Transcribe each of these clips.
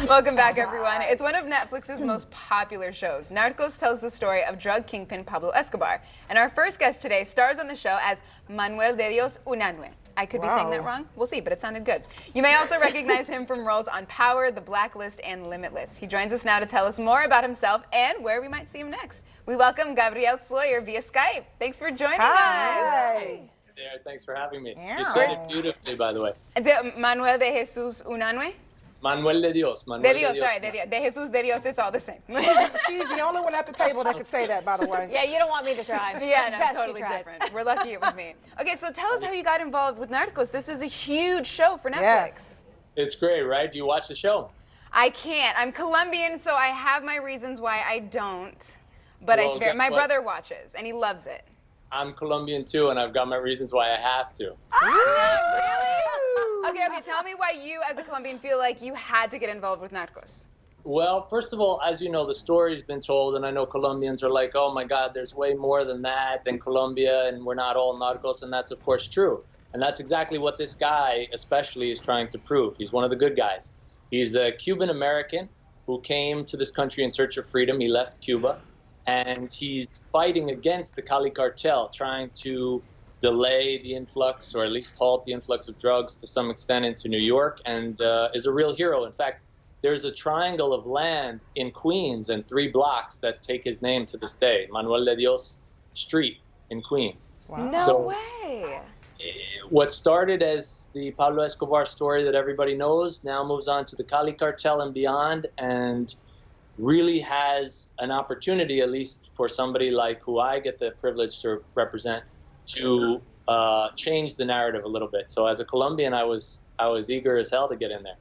Welcome back, everyone. It's one of Netflix's most popular shows. Narcos tells the story of drug kingpin Pablo Escobar. And our first guest today stars on the show as Manuel de Dios Unanue. I could be saying that wrong. We'll see, but it sounded good. You may also recognize him from roles on Power, The Blacklist, and Limitless. He joins us now to tell us more about himself and where we might see him next. We welcome Gabriel Sloyer via Skype. Thanks for joining us. Hi there. Thanks for having me. Yeah. You said it beautifully, by the way. Manuel de Jesus Unanue? Manuel de Dios. De Dios, sorry, de Dios. De Jesus, de Dios, it's all the same. She's the only one at the table that can say that, by the way. Yeah, you don't want me to try. Yeah, It's no, best totally she tries. different. We're lucky it was me. Okay, so tell us how you got involved with Narcos. This is a huge show for Netflix. Yes. It's great, right? Do you watch the show? I can't. I'm Colombian, so I have my reasons why I don't. But Well, it's very. guess My what? brother watches, and he loves it. I'm Colombian too, and I've got my reasons why I have to. Really? Okay. Tell me why you, as a Colombian, feel like you had to get involved with Narcos. Well, first of all, as you know, the story's been told, and I know Colombians are like, oh my God, there's way more than that in Colombia, and we're not all narcos, and that's of course true. And that's exactly what this guy especially is trying to prove. He's one of the good guys. He's a Cuban American who came to this country in search of freedom. He left Cuba, and he's fighting against the Cali cartel, trying to delay the influx, or at least halt the influx of drugs to some extent into New York, and is a real hero. In fact, there's a triangle of land in Queens and 3 blocks that take his name to this day, Manuel de Dios Street in Queens. Wow. No way. What started as the Pablo Escobar story that everybody knows now moves on to the Cali cartel and beyond, and really has an opportunity, at least for somebody like who I get the privilege to represent, to change the narrative a little bit. So as a Colombian, I was eager as hell to get in there.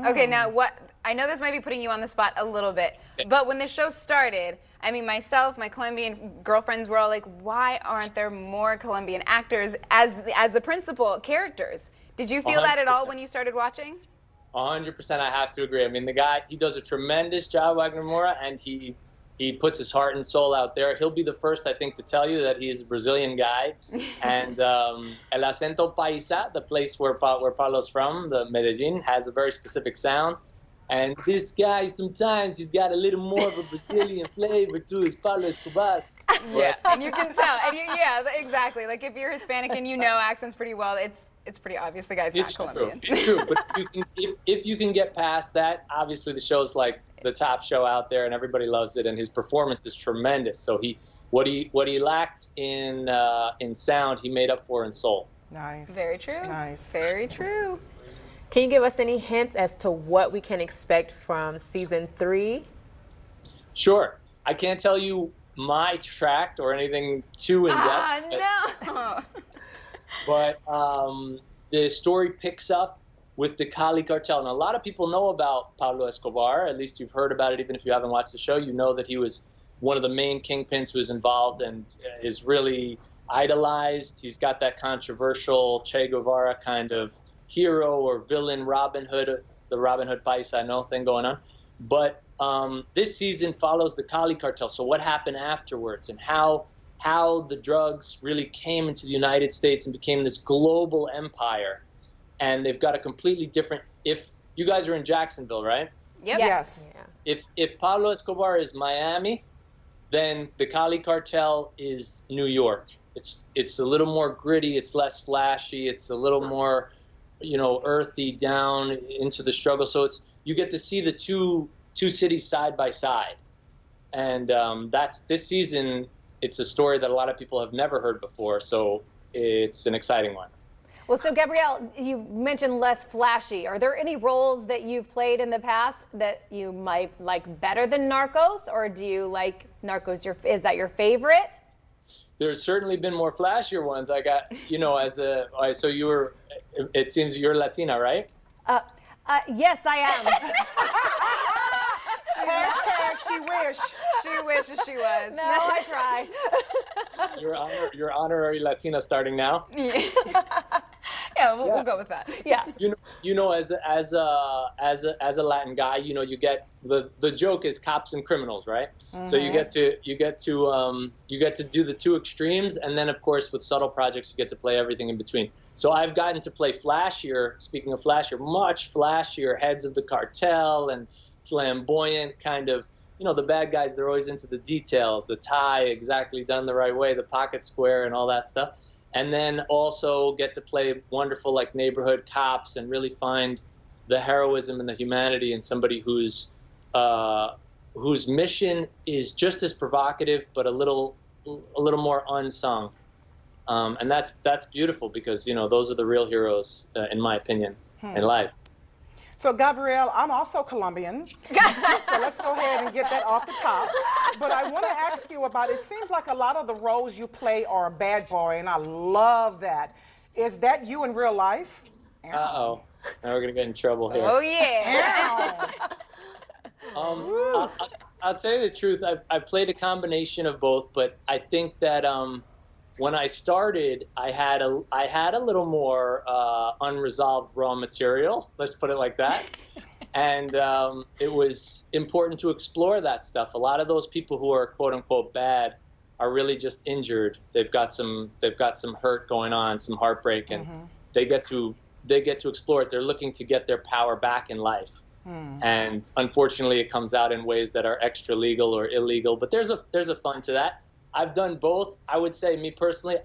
Okay, now what? I know this might be putting you on the spot a little bit, but when the show started, I mean, myself, my Colombian girlfriends were all like, "Why aren't there more Colombian actors as the principal characters?" Did you feel that at all when you started watching? 100%, I have to agree. I mean, the guy, he does a tremendous job, Wagner Moura, and he puts his heart and soul out there. He'll be the first, I think, to tell you that he's a Brazilian guy. And El Acento Paisa, the place where Pablo's from, the Medellin, has a very specific sound. And this guy, sometimes he's got a little more of a Brazilian flavor to his Pablo Escobar. Yeah, and you can tell. And yeah, exactly. Like if you're Hispanic and you know accents pretty well, it's pretty obvious the guy's not Colombian. It's true, but if you can get past that, obviously the show's like the top show out there, and everybody loves it, and his performance is tremendous. So what he lacked in sound, he made up for in soul. Nice. Very true. Nice. Very true. Can you give us any hints as to what we can expect from season 3? Sure. I can't tell you my tract or anything too in depth. No. But the story picks up with the Cali cartel. And a lot of people know about Pablo Escobar. At least you've heard about it, even if you haven't watched the show. You know that he was one of the main kingpins who was involved and is really idolized. He's got that controversial Che Guevara kind of hero or villain Robin Hood, the Robin Hood Paisa, I know, thing going on. But this season follows the Cali cartel. So what happened afterwards, and how the drugs really came into the United States and became this global empire. And they've got a completely different, if you guys are in Jacksonville, right? Yep. Yes. Yeah. If Pablo Escobar is Miami, then the Cali cartel is New York. It's a little more gritty, it's less flashy, it's a little more, earthy down into the struggle. So you get to see the two cities side by side. And that's this season. It's a story that a lot of people have never heard before, so it's an exciting one. Well, so Gabriel, you mentioned less flashy. Are there any roles that you've played in the past that you might like better than Narcos, or do you like Narcos? Is that your favorite? There's certainly been more flashier ones. I got, so it seems you're Latina, right? Yes, I am. Hashtag she wish. She wishes she was. No, I try. Your honorary Latina starting now. Yeah, we'll go with that. Yeah. As a Latin guy, you get the joke is cops and criminals, right? Mm-hmm. So you get to do the two extremes, and then of course with subtle projects you get to play everything in between. So I've gotten to play flashier. Speaking of flashier, much flashier heads of the cartel and flamboyant kind of, the bad guys, they're always into the details, the tie exactly done the right way, the pocket square and all that stuff. And then also get to play wonderful like neighborhood cops and really find the heroism and the humanity in somebody whose mission is just as provocative but a little more unsung. And that's beautiful because those are the real heroes in my opinion in life. So, Gabriel, I'm also Colombian, so let's go ahead and get that off the top. But I want to ask you about, it seems like a lot of the roles you play are a bad boy, and I love that. Is that you in real life? Uh-oh. Now we're going to get in trouble here. Oh, yeah. I'll tell you the truth. I've played a combination of both, but I think that when I started, I had a little more unresolved raw material. Let's put it like that. And it was important to explore that stuff. A lot of those people who are quote unquote bad are really just injured. They've got some hurt going on, some heartbreak, and they get to explore it. They're looking to get their power back in life. And unfortunately, it comes out in ways that are extra legal or illegal. But there's a fun to that. I've done both. I would say, me personally,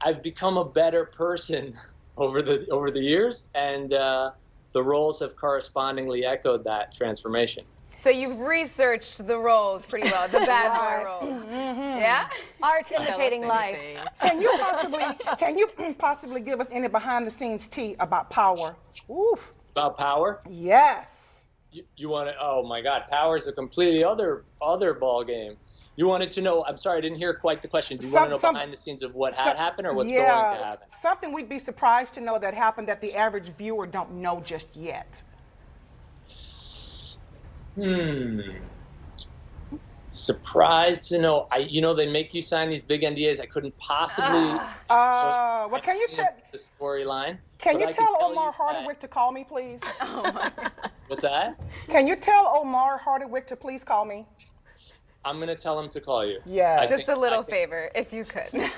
I've become a better person over the years, and the roles have correspondingly echoed that transformation. So you've researched the roles pretty well, the bad boy roles. Yeah? Art imitating life. Can you possibly give us any behind-the-scenes tea about Power? Oof. About Power? Yes. You want to? Oh my God, Power is a completely other ball game. You wanted to know, I'm sorry, I didn't hear quite the question. Do you want to know behind the scenes of what had happened or what's going to happen? Something we'd be surprised to know that happened that the average viewer don't know just yet. Surprised to know. They make you sign these big NDAs. I couldn't possibly well, can you tell the storyline? Can you tell Omar Hardwick to call me, please? Oh my God. What's that? Can you tell Omar Hardwick to please call me? I'm going to tell him to call you. Yeah. Just a little favor, if you could.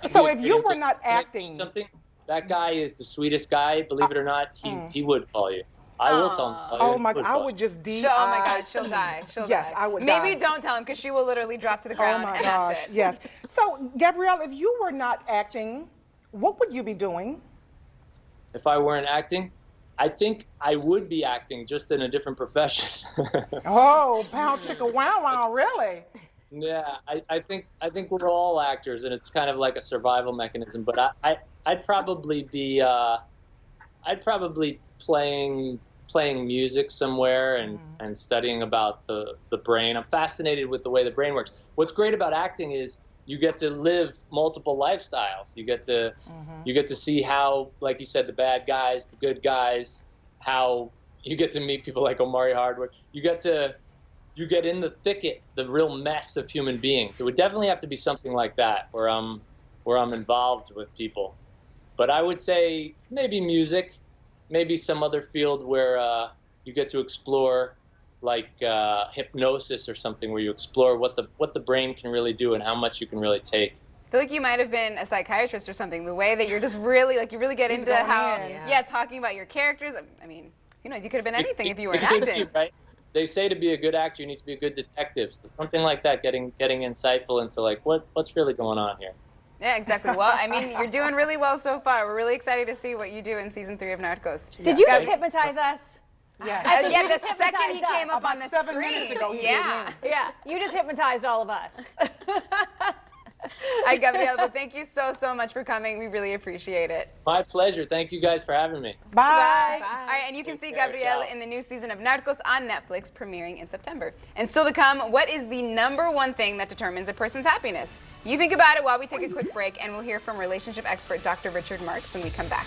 So if you were not acting, something, that guy is the sweetest guy. Believe it or not, he would call you. I will tell him. To call you. oh my, I would just Oh my God, she'll die. She'll Yes, die. I would Maybe die. don't tell him because she will literally drop to the Oh ground my and gosh, that's it. yes. So, Gabrielle, if you were not acting, what would you be doing? If I weren't acting, I think I would be acting, just in a different profession. Oh, pound chicka wow wow, really? Yeah, I think we're all actors, and it's kind of like a survival mechanism. But I'd probably be playing music somewhere and studying about the brain. I'm fascinated with the way the brain works. What's great about acting is you get to live multiple lifestyles. You get to see how, like you said, the bad guys, the good guys, how you get to meet people like Omari Hardwick. You get in the thicket, the real mess of human beings. It would definitely have to be something like that where I'm involved with people. But I would say maybe music, maybe some other field where you get to explore, like hypnosis or something, where you explore what the brain can really do and how much you can really take. I feel like you might have been a psychiatrist or something. The way that you're just really, you really get into how, talking about your characters. I mean, you could have been anything if you weren't acting. Right? They say to be a good actor, you need to be a good detective. So something like that, getting insightful into what's really going on here. Yeah, exactly. Well, I mean, you're doing really well so far. We're really excited to see what you do in season 3 of Narcos. Did you just hypnonize us? Yes. Yeah, the just second he hypnotized came up About on the 7 screen. minutes ago, he did Yeah. Yeah, you just hypnotized all of us. Hi, Gabriel. Well, thank you so much for coming. We really appreciate it. My pleasure. Thank you guys for having me. Bye. All right, and you can see care. Gabriel Ciao. in the new season of Narcos on Netflix, premiering in September. And still to come, what is the #1 thing that determines a person's happiness? You think about it while we take a quick break, and we'll hear from relationship expert Dr. Richard Marks when we come back.